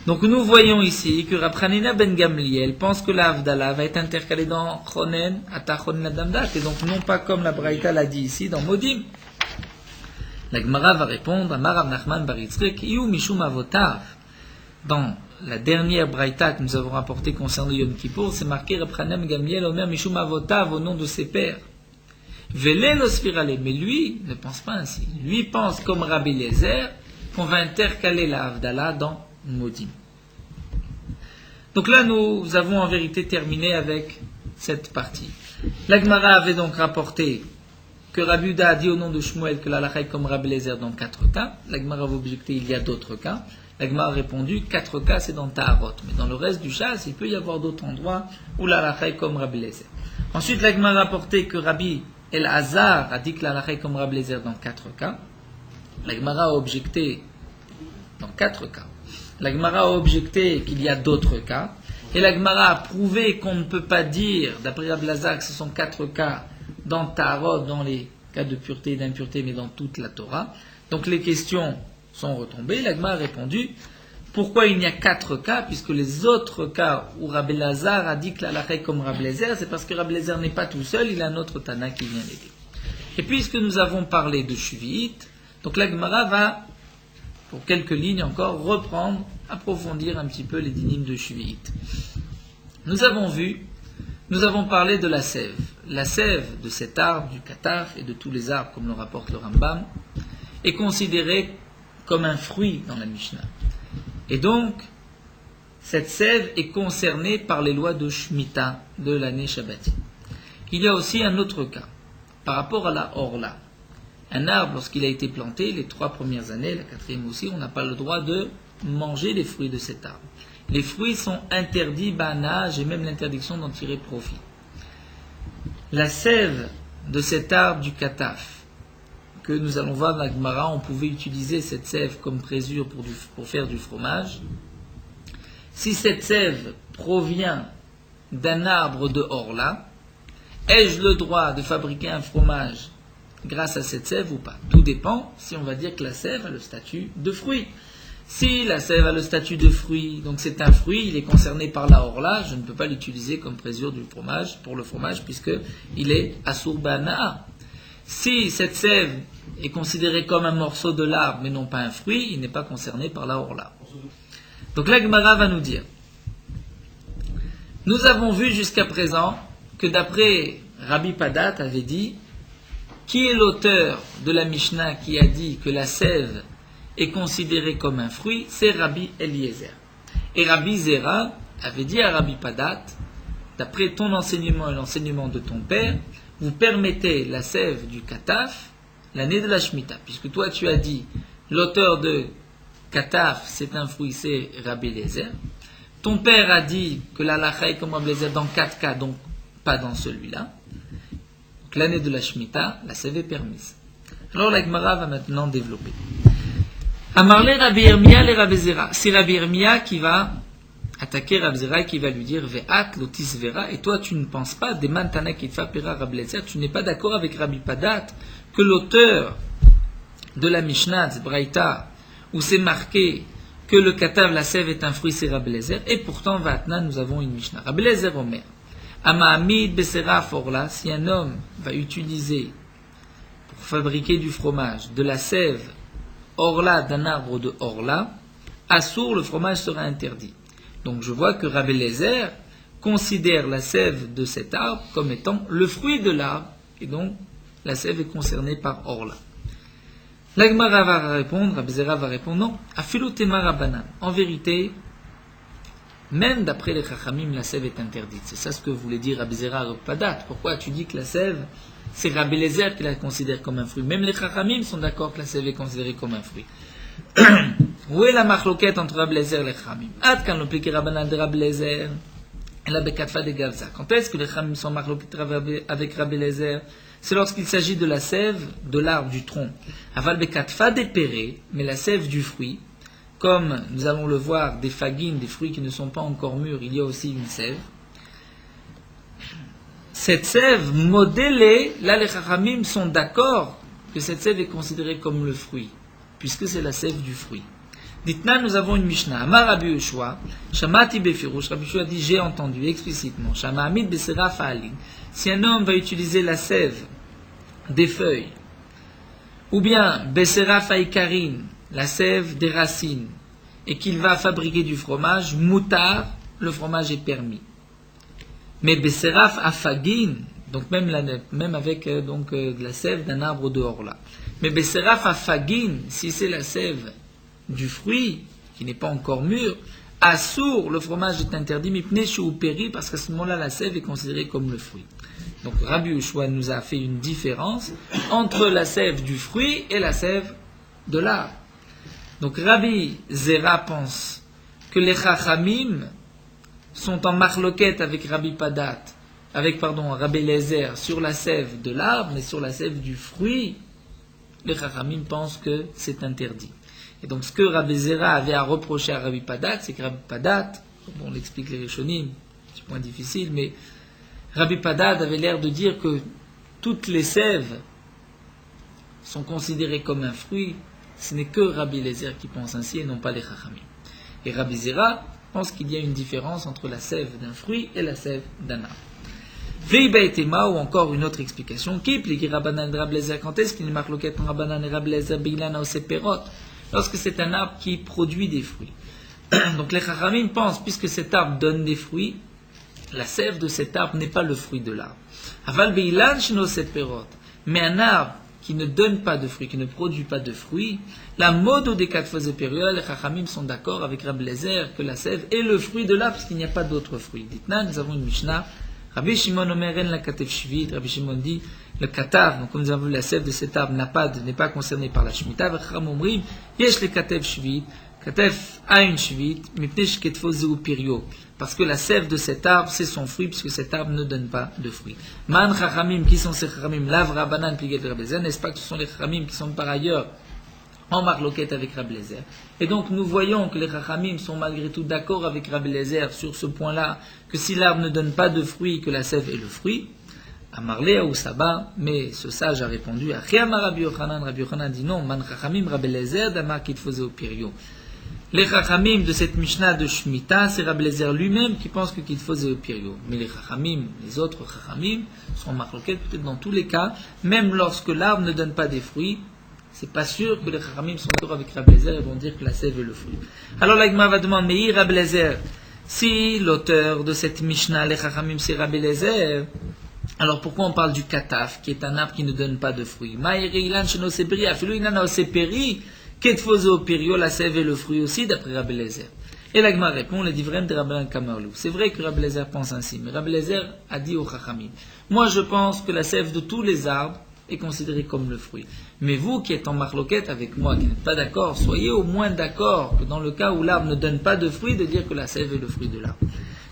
Donc nous voyons ici que Rab Hanina ben Gamliel pense que la Havdalah va être intercalée dans Chonen, Ata Chonen Adamdat, et donc non pas comme la Braïta l'a dit ici dans Modim. La Gemara va répondre à Marav Nachman bar Yitzchak, Iu Mishum Avotav. Dans la dernière Braïta que nous avons rapportée concernant Yom Kippour, c'est marqué Rab Hanina ben Gamliel Omer Mishum Avotav au nom de ses pères. Velé l'osfirale, mais lui ne pense pas ainsi. Lui pense comme Rabbi Eliezer qu'on va intercaler la Havdalah dans Modim. Donc là, nous avons en vérité terminé avec cette partie. La Gemara avait donc rapporté que Rabbi Yehuda a dit au nom de Shmuel que la halakha est comme Rabbi Eliezer dans 4 cas. La Gemara va objecter il y a d'autres cas. La Gemara a répondu 4 cas c'est dans Taharot, mais dans le reste du chasse, il peut y avoir d'autres endroits où la halakha est comme Rabbi Eliezer. Ensuite, la Gemara a rapporté que Rabbi El-Hazar a dit que la halakha est comme Rabbi Eliezer dans 4 cas. La Gemara a objecté dans 4 cas. La Gemara a objecté qu'il y a d'autres cas. Et la Gemara a prouvé qu'on ne peut pas dire, d'après Rabbi Elazar, que ce sont 4 cas dans Taharot, dans les cas de pureté et d'impureté, mais dans toute la Torah. Donc les questions sont retombées. La Gemara a répondu, pourquoi il n'y a 4 cas, puisque les autres cas où Rabbi Elazar a dit que la halakha est comme Rabbi Eliezer, c'est parce que Rabbi Eliezer n'est pas tout seul, il a un autre Tana qui vient l'aider. Et puisque nous avons parlé de Shuvi'it, donc la Gemara va, pour quelques lignes encore, reprendre, approfondir un petit peu les dynimes de Shuvi'it. Nous avons parlé de la sève. La sève de cet arbre, du kataf et de tous les arbres, comme le rapporte le Rambam, est considérée comme un fruit dans la Mishnah. Et donc, cette sève est concernée par les lois de Shemitah de l'année Shabbati. Il y a aussi un autre cas, par rapport à la Orla. Un arbre, lorsqu'il a été planté, les 3 premières années, la 4e aussi, on n'a pas le droit de manger les fruits de cet arbre. Les fruits sont interdits, bana, j'ai même l'interdiction d'en tirer profit. La sève de cet arbre du kataf, que nous allons voir dans la Gemara, on pouvait utiliser cette sève comme présure pour faire du fromage. Si cette sève provient d'un arbre de Orla, ai-je le droit de fabriquer un fromage grâce à cette sève ou pas? Tout dépend si on va dire que la sève a le statut de fruit. Si la sève a le statut de fruit, donc c'est un fruit, il est concerné par la Orla, je ne peux pas l'utiliser comme présure du fromage, pour le fromage, puisqu'il est Asur Bana'a. Si cette sève est considérée comme un morceau de l'arbre, mais non pas un fruit, il n'est pas concerné par la Orla. Donc la Gemara va nous dire, nous avons vu jusqu'à présent que d'après Rabbi Padat avait dit, qui est l'auteur de la Mishnah qui a dit que la sève est considérée comme un fruit? C'est Rabbi Eliezer. Et Rabbi Zera avait dit à Rabbi Padat, d'après ton enseignement et l'enseignement de ton père, vous permettez la sève du kataf l'année de la Shemitah, puisque toi tu as dit, l'auteur de kataf c'est un fruit, c'est Rabbi Eliezer. Ton père a dit que la halakha est comme Rabbi Eliezer dans 4 cas, donc pas dans celui-là. Donc l'année de la Shemitah, la sève est permise. Alors la Gemara va maintenant développer. Amarle Rabbi Yirmiyah le Rabbi Zera. C'est Rabbi Yirmiyah qui va attaquer Rabbi Zera et qui va lui dire Ve'at lotis vera. Et toi, tu ne penses pas, des mantana qui fa pera Rabbi Eliezer, tu n'es pas d'accord avec Rabbi Padat que l'auteur de la Mishnah, Braïta, où c'est marqué que le katav, la sève est un fruit, c'est Rabbi Eliezer. Et pourtant, Vatna, nous avons une Mishnah. Rabbi Eliezer Omer. Amahamid besera forla. Si un homme va utiliser pour fabriquer du fromage de la sève Orla d'un arbre de Orla, Assour, le fromage sera interdit. Donc je vois que Rabbi Eliezer considère la sève de cet arbre comme étant le fruit de l'arbre, et donc la sève est concernée par Orla. La Gemara va répondre, Rabbi Zera va répondre, non, Afilotema Rabbanan. En vérité, même d'après les Chachamim, la sève est interdite. C'est ça ce que voulait dire Rabbi Zera à Rabbi Padat. Pourquoi tu dis que la sève, c'est Rabbi Eliezer qui la considère comme un fruit? Même les Chachamim sont d'accord que la sève est considérée comme un fruit. Où est la marloquette entre Rabbi Eliezer et les Chachamim? Ad kan l'opliqué Rabbanan de Rabbi Eliezer, et la bekatfa de Gavza. Quand est-ce que les Chachamim sont marloquettes avec Rabbi Eliezer? C'est lorsqu'il s'agit de la sève de l'arbre, du tronc. Aval bekatfa des pérés, mais la sève du fruit, comme nous allons le voir, des fagines, des fruits qui ne sont pas encore mûrs, il y a aussi une sève. Cette sève modélée, là les Chachamim sont d'accord que cette sève est considérée comme le fruit, puisque c'est la sève du fruit. Dites-nous, nous avons une Mishnah. Amar Rabbi Yoshua, Shamati Befirouch. Rabbi Yoshua dit, j'ai entendu explicitement. Shama Amid Beseraf Ha'alin. Si un homme va utiliser la sève des feuilles, ou bien Beseraf Ha'ikarin, la sève des racines, et qu'il va fabriquer du fromage, Moutar, le fromage est permis. Mais Beseraf Afagin, donc même avec de la sève d'un arbre dehors là. Mais Beseraf Afagin, si c'est la sève du fruit, qui n'est pas encore mûr, Assour, le fromage est interdit, Mipne Shehuperi, parce qu'à ce moment-là, la sève est considérée comme le fruit. Donc Rabbi Yoshua nous a fait une différence entre la sève du fruit et la sève de l'arbre. Donc Rabbi Zera pense que les Chachamim sont en marloquette avec Rabbi Eliezer sur la sève de l'arbre, mais sur la sève du fruit, les Chachamim pensent que c'est interdit. Et donc ce que Rabbi Zera avait à reprocher à Rabbi Padat, c'est que Rabbi Padat, comme on l'explique les Rishonim, c'est un point difficile, mais Rabbi Padat avait l'air de dire que toutes les sèves sont considérées comme un fruit. Ce n'est que Rabbi Eliezer qui pense ainsi et non pas les Chachamim. Et Rabbi Zera pense qu'il y a une différence entre la sève d'un fruit et la sève d'un arbre. Veiba et Tema, ou encore une autre explication, qui plique Rabbanan et Rabbi Eliezer, quand est-ce qu'il marque l'oquette en Rabbanan et Rabbi Eliezer Beilana ou Seperot, lorsque c'est un arbre qui produit des fruits. Donc les Chachamim pensent, puisque cet arbre donne des fruits, la sève de cet arbre n'est pas le fruit de l'arbre. Aval Beilan Shino Seperot, mais un arbre qui ne donne pas de fruits, qui ne produit pas de fruits, la mode des 4 fois périodes, les Chachamim sont d'accord avec Rabbi Eliezer que la sève est le fruit de l'arbre, parce qu'il n'y a pas d'autre fruit. Dites-nous, nous avons une Mishnah. Rabbi Shimon Omeren la Katev Shvit, Rabbi Shimon dit, le Katav, donc comme nous avons vu, la sève de cet arbre n'est pas concernée par la Shemitah, Chacham Omrim, Yesh le Katev Shvit, Katev a une Shvit, Mipnei Shketfo Zeu Pirio, parce que la sève de cet arbre, c'est son fruit, puisque cet arbre ne donne pas de fruits. Man Chachamim, qui sont ces Chachamim, Lav Rabbanan, Pligel Rabbi Eliezer, n'est-ce pas que ce sont les Chachamim qui sont par ailleurs en marloquette avec Rabbi Eliezer. Et donc nous voyons que les Chachamim sont malgré tout d'accord avec Rabbi Eliezer sur ce point-là, que si l'arbre ne donne pas de fruits, que la sève est le fruit. Amarlé ou Saba, mais ce sage a répondu à Chiamar Rabbi Yochanan. Rabbi Yochanan dit non, Man Chachamim Rabbi Eliezer d'Amar qu'il faisait au Pirio. Les Chachamim de cette Mishnah de Shemitah, c'est Rabbi Eliezer lui-même qui pense que qu'il faisait au Pirio. Mais les Chachamim, les autres Chachamim, sont marloquettes peut-être dans tous les cas, même lorsque l'arbre ne donne pas des fruits. C'est pas sûr que les Chachamim sont d'accord avec Rabbi Eliezer et vont dire que la sève est le fruit. Alors la Gemara va demander, mais Rabbi Eliezer, si l'auteur de cette Mishnah, les Chachamim, c'est Rabbi Eliezer, alors pourquoi on parle du kataf, qui est un arbre qui ne donne pas de fruits? La sève est le fruit aussi, d'après Rabbi Eliezer. Et la Gemara répond, les divrem de Rabbanan Kamarlou. C'est vrai que Rabbi Eliezer pense ainsi, mais Rabbi Eliezer a dit aux Chachamim, moi je pense que la sève de tous les arbres est considérée comme le fruit. Mais vous qui êtes en marloquette avec moi, qui n'êtes pas d'accord, soyez au moins d'accord que dans le cas où l'arbre ne donne pas de fruits, de dire que la sève est le fruit de l'arbre.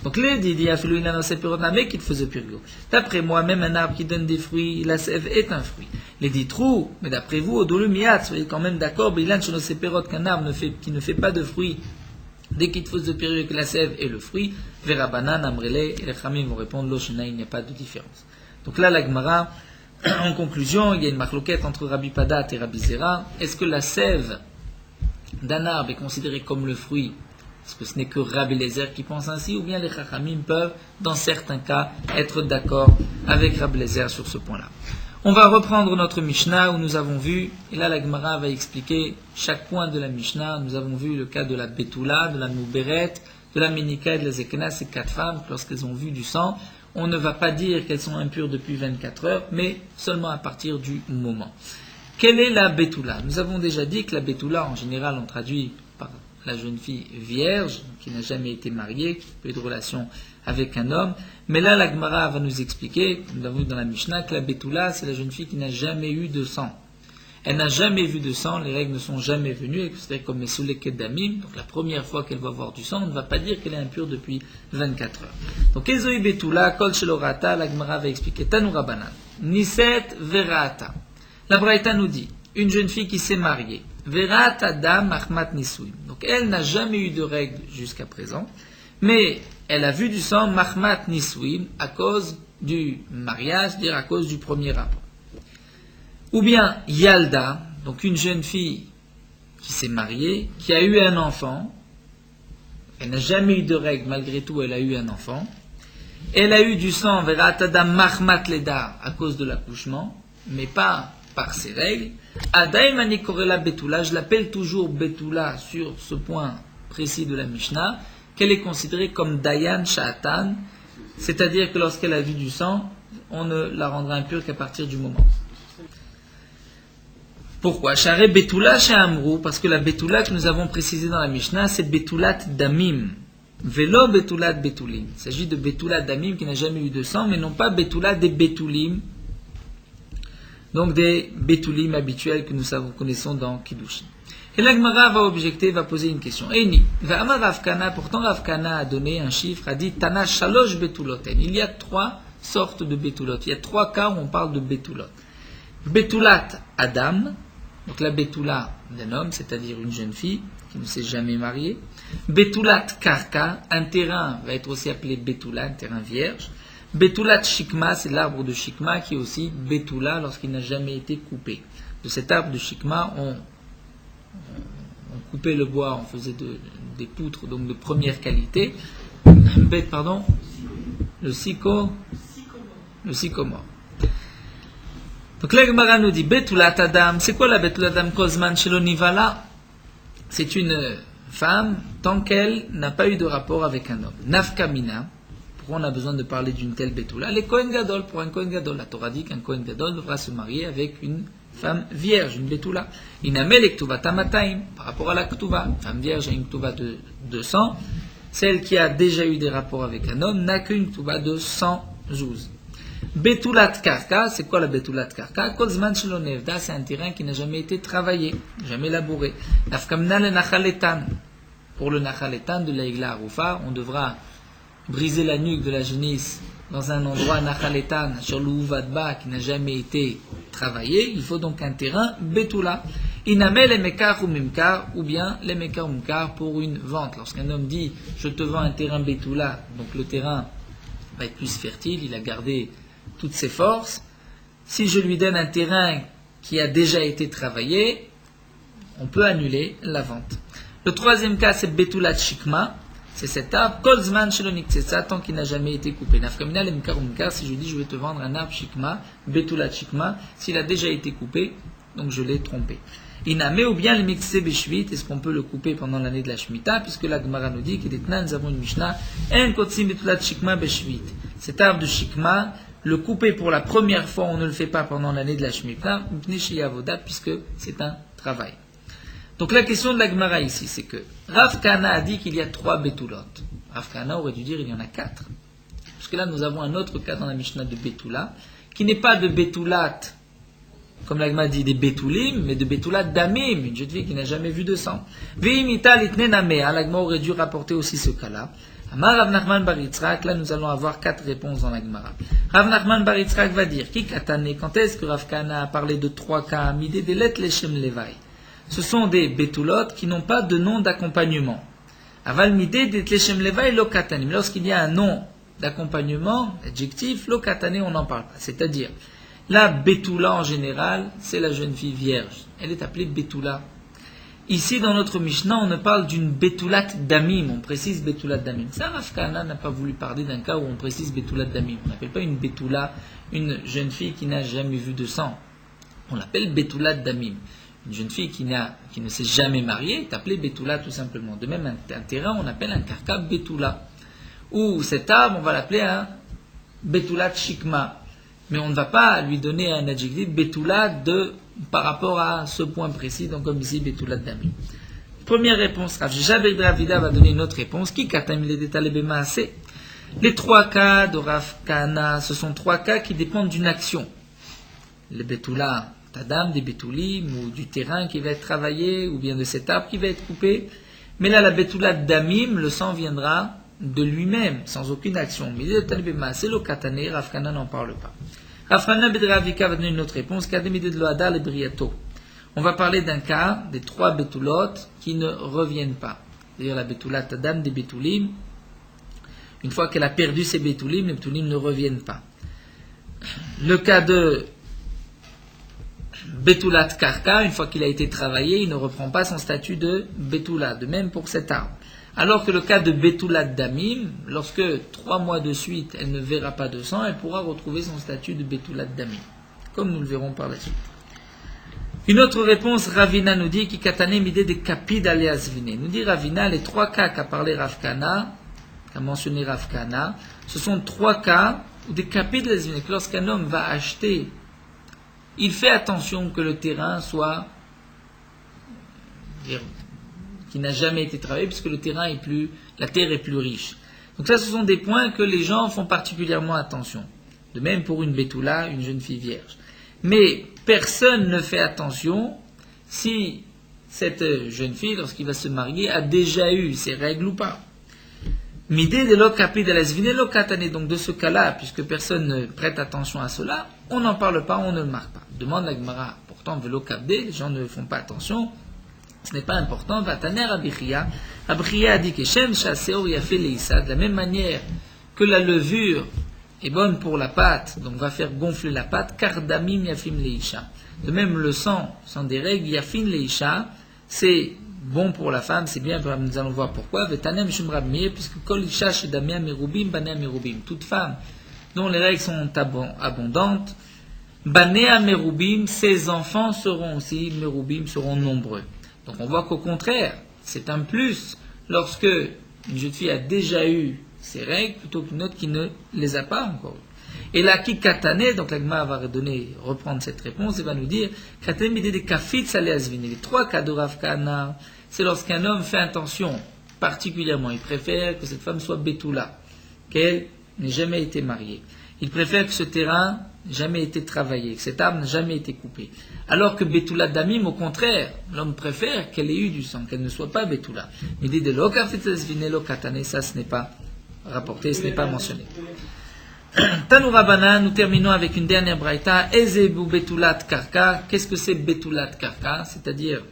Donc les Didi Afilouina Sepironame qu'il faisait Pirio. D'après moi, même un arbre qui donne des fruits, la sève est un fruit. Les dit trou, mais d'après vous, Odolumiat, soyez quand même d'accord, Bilan Cheno Sepirot, qu'un arbre qui ne fait pas de fruits, dès qu'il faut de Pirio que la sève est le fruit, Vera Banan, Amrele, et les Khamim vont répondre, Loshina, il n'y a pas de différence. Donc là, la Gemara, en conclusion, il y a une marloquette entre Rabbi Padat et Rabbi Zera. Est-ce que la sève d'un arbre est considérée comme le fruit? Est-ce que ce n'est que Rabbi Eliezer qui pense ainsi, ou bien les Chachamim peuvent, dans certains cas, être d'accord avec Rabbi Eliezer sur ce point-là? On va reprendre notre Mishnah où nous avons vu, et là la Gemara va expliquer chaque point de la Mishnah. Nous avons vu le cas de la Betula, de la Mouberet, de la Minika et de la Zekena, ces 4 femmes, lorsqu'elles ont vu du sang. On ne va pas dire qu'elles sont impures depuis 24 heures, mais seulement à partir du moment. Quelle est la Betula? Nous avons déjà dit que la Betula, en général, on traduit par la jeune fille vierge, qui n'a jamais été mariée, qui n'a pas eu de relation avec un homme. Mais là, la Gemara va nous expliquer, nous l'avons vu dans la Mishnah, que la Betula, c'est la jeune fille qui n'a jamais eu de sang. Elle n'a jamais vu de sang, les règles ne sont jamais venues, c'est comme Mesoulé Kedamim, donc la première fois qu'elle va voir du sang, on ne va pas dire qu'elle est impure depuis 24 heures. Donc, Ezoi Betula, Kol Shelorata, la Gemara va expliquer, Tanu Rabbanan, Niset Verata. La Braïta nous dit, une jeune fille qui s'est mariée, Verata Dam Ahmat Nisouim. Donc, elle n'a jamais eu de règles jusqu'à présent, mais elle a vu du sang Mahmat Nisouim à cause du mariage, c'est-à-dire à cause du premier rapport. Ou bien Yalda, donc une jeune fille qui s'est mariée, qui a eu un enfant, elle n'a jamais eu de règles, malgré tout elle a eu un enfant, elle a eu du sang vers Tadam Mahmat Ledar à cause de l'accouchement, mais pas par ses règles. Adaimani Korela Betula, je l'appelle toujours Betula sur ce point précis de la Mishnah, qu'elle est considérée comme Dayan Sha'atan, c'est-à-dire que lorsqu'elle a vu du sang, on ne la rendra impure qu'à partir du moment. Pourquoi? Share Betula chez Amrou, parce que la Betula que nous avons précisée dans la Mishnah, c'est Betulat Damim. Velo Betulat Betulim. Il s'agit de Betulat Damim qui n'a jamais eu de sang, mais non pas Betulat des Betulim. Donc des Betulim habituels que nous connaissons dans Kiddushin. Et la Gemara va objecter, va poser une question. Eini, va Amar Rav Kana, pourtant Rav Kana a donné un chiffre, a dit Tana Shalosh Betuloten. Il y a 3 sortes de Betulot. Il y a 3 cas où on parle de Betulot. Betulat Adam, donc la Betula d'un homme, c'est-à-dire une jeune fille qui ne s'est jamais mariée. Betulat Karka, un terrain va être aussi appelé Betula, un terrain vierge. Betulat Shikma, c'est l'arbre de Shikma qui est aussi Betula lorsqu'il n'a jamais été coupé. De cet arbre de Shikma, on coupait le bois, on faisait des poutres donc de première qualité. Le sycomore. Donc la Gemara nous dit Betulat Adam, c'est quoi la Betulat Adam Kozman Shelonivala? C'est une femme tant qu'elle n'a pas eu de rapport avec un homme. Nafkamina, pourquoi on a besoin de parler d'une telle Betula? Les Kohen Gadol, pour un Kohen Gadol, la Torah dit qu'un Kohen Gadol devra se marier avec une femme vierge, une Betula. Inamel et Ktuva Tamataim, par rapport à la Ktuva, femme vierge a une Ktuva de 200, celle qui a déjà eu des rapports avec un homme n'a qu'une Ktuva de 112. Betulat Karka, c'est quoi la Betulat Karka? Kozman Shelonevda, c'est un terrain qui n'a jamais été travaillé, jamais labouré. Nafkamna le Nachaletan, pour le Nachaletan de l'Aigla Arufa, on devra briser la nuque de la génisse dans un endroit Nachaletan, sur le Uvadba, qui n'a jamais été travaillé. Il faut donc un terrain Betula. Iname les Mekar ou Mimkar, ou bien les Mekar ou Mimkar pour une vente. Lorsqu'un homme dit je te vends un terrain Betula, donc le terrain va être plus fertile, il a gardé toutes ses forces. Si je lui donne un terrain qui a déjà été travaillé, on peut annuler la vente. Le troisième cas, c'est Betulat Shikma, c'est cet arbre, Kolzman Shelonik, c'est ça, tant qu'il n'a jamais été coupé. Nafkamina lemkar umkar, si je dis je vais te vendre un arbre Shikma, Betulat Shikma, s'il a déjà été coupé, donc je l'ai trompé. Iname ou bien le mixé beshvit, est-ce qu'on peut le couper pendant l'année de la Shemitah, puisque la Gemara nous dit qu'il est nous avons une Mishnah, en kotsim Betulat Shikma beshvit. Cet arbre de Shikma, le couper pour la première fois, on ne le fait pas pendant l'année de la Shemitah, puisque c'est un travail. Donc la question de la Gemara ici, c'est que Rav Kana a dit qu'il y a 3 Betulot. Rav Kana aurait dû dire qu'il y en a 4. Parce que là, nous avons un autre cas dans la Mishnah de Betula, qui n'est pas de Betulat, comme la Gemara dit des Betulim, mais de Betulat Damim, une jeune fille qui n'a jamais vu de sang. Veimita litnenamea, la Gemara aurait dû rapporter aussi ce cas-là. Amar Rav Nachman bar Yitzhak, là nous allons avoir 4 réponses dans la Gemara. Rav Nachman bar Yitzhak va dire, Ki katane, quand est-ce que Rav Kana a parlé de 3 cas, midé des lettres leshem levai? Ce sont des Betulot qui n'ont pas de nom d'accompagnement. Aval midé des leshem levai lo katane. Mais lorsqu'il y a un nom d'accompagnement, adjectif, lo katane, on n'en parle pas. C'est-à-dire, la Betula en général, c'est la jeune fille vierge. Elle est appelée Betula. Ici, dans notre Mishnah, on ne parle d'une Betulat Damim, on précise Betulat Damim. Ça, Rav Kana n'a pas voulu parler d'un cas où on précise Betulat Damim. On n'appelle pas une Betula, une jeune fille qui n'a jamais vu de sang. On l'appelle Betulat Damim. Une jeune fille qui ne s'est jamais mariée est appelée Betula tout simplement. De même, un terrain, on appelle un karka Betula. Ou cet arbre, on va l'appeler un Betulat Shikma. Mais on ne va pas lui donner un adjectif Betula par rapport à ce point précis, donc comme ici Betulat Damim. Première réponse, Rav Jabir Ravida va donner une autre réponse. Qui katam il est c'est les 3 cas de Rav Kana, ce sont 3 cas qui dépendent d'une action. Le Betula Tadam, des Betulim, ou du terrain qui va être travaillé, ou bien de cet arbre qui va être coupé. Mais là, la Betulat Damim, le sang viendra de lui-même, sans aucune action. Mais c'est le Katane, Rav Kana n'en parle pas. Rav Kana Bedravika va donner une autre réponse. On va parler d'un cas des 3 Betulot qui ne reviennent pas. C'est-à-dire la Betulat Adam des Betulim. Une fois qu'elle a perdu ses Betulim, les Betulim ne reviennent pas. Le cas de Betulat Karka, une fois qu'il a été travaillé, il ne reprend pas son statut de Betula. De même pour cet arbre. Alors que le cas de Betulat Damim, lorsque 3 mois de suite elle ne verra pas de sang, elle pourra retrouver son statut de Betulat Damim. Comme nous le verrons par la suite. Une autre réponse, Ravina nous dit, qui katané m'idée des kapid aliasvine. Nous dit Ravina, les 3 cas qu'a parlé Rav Kana, qu'a mentionné Rav Kana, ce sont 3 cas où des kapid aliasvine, que lorsqu'un homme va acheter, il fait attention que le terrain soit, qui n'a jamais été travaillé, puisque le terrain est la terre est plus riche. Donc ça, ce sont des points que les gens font particulièrement attention. De même pour une Betula, une jeune fille vierge. Mais personne ne fait attention si cette jeune fille, lorsqu'il va se marier, a déjà eu ses règles ou pas. Midé de l'okapi de la zvine l'okatane, donc de ce cas-là, puisque personne ne prête attention à cela, on n'en parle pas, on ne le marque pas. Demande la Gemara, pourtant velokabdé, les gens ne font pas attention, ce n'est pas important. Vataner Abichia, Abichia a dit que Shem Shaseor Yafé Leissa, de la même manière que la levure est bonne pour la pâte, donc va faire gonfler la pâte, Kardamim Yafim Leisha. De même le sang des règles, Yafin Leisha, c'est bon pour la femme, c'est bien, nous allons voir pourquoi. Vetanem Shum Rabmir, puisque Kol Isha Shedamia Merubim, Banea Merubim, toute femme dont les règles sont abondantes, Banea Merubim, ses enfants seront aussi, Merubim seront nombreux. Donc on voit qu'au contraire, c'est un plus lorsque une jeune fille a déjà eu ses règles plutôt qu'une autre qui ne les a pas encore eues. Et là, qui katane, donc l'agma va reprendre cette réponse et va nous dire katane m'idée des kafitz aleazvine. Les 3 cas de Rav Kana, c'est lorsqu'un homme fait attention particulièrement, il préfère que cette femme soit Betula, qu'elle n'ait jamais été mariée. Il préfère que ce terrain n'ait jamais été travaillé, que cet arbre n'a jamais été coupé. Alors que Betula Damim, au contraire, l'homme préfère qu'elle ait eu du sang, qu'elle ne soit pas Betula. L'idée de l'okafetzvine, l'okatane, ça ce n'est pas rapporté, ce n'est pas mentionné. Tanou Rabbanan, nous terminons avec une dernière braïta. Ezebu Betulat Karka. Qu'est-ce que c'est Betulat Karka? C'est-à-dire,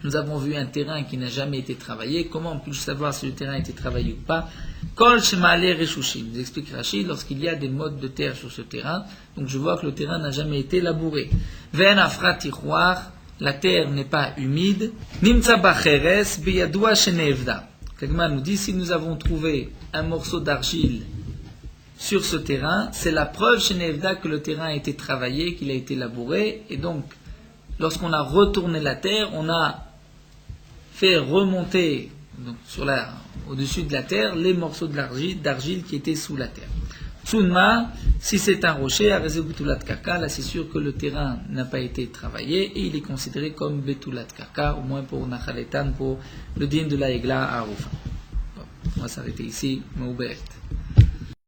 nous avons vu un terrain qui n'a jamais été travaillé. Comment on peut savoir si le terrain a été travaillé ou pas? Kol Shemale Reshushim. Nous explique Rachid, lorsqu'il y a des modes de terre sur ce terrain, donc je vois que le terrain n'a jamais été labouré. Ven Afrat Tichouar, la terre n'est pas humide. Nimtza Bacheres Biyadua Shenevda. Kagma nous dit, si nous avons trouvé un morceau d'argile sur ce terrain, c'est la preuve chez Nevda que le terrain a été travaillé, qu'il a été labouré, et donc, lorsqu'on a retourné la terre, on a fait remonter donc, au-dessus de la terre les morceaux d'argile qui étaient sous la terre. Tsunma, si c'est un rocher, à Rezebutulat Karka, là c'est sûr que le terrain n'a pas été travaillé et il est considéré comme Betulat Karka, au moins pour Nachaletan, pour le din de la Egla à Arufa. Bon, on va s'arrêter ici, Moubert.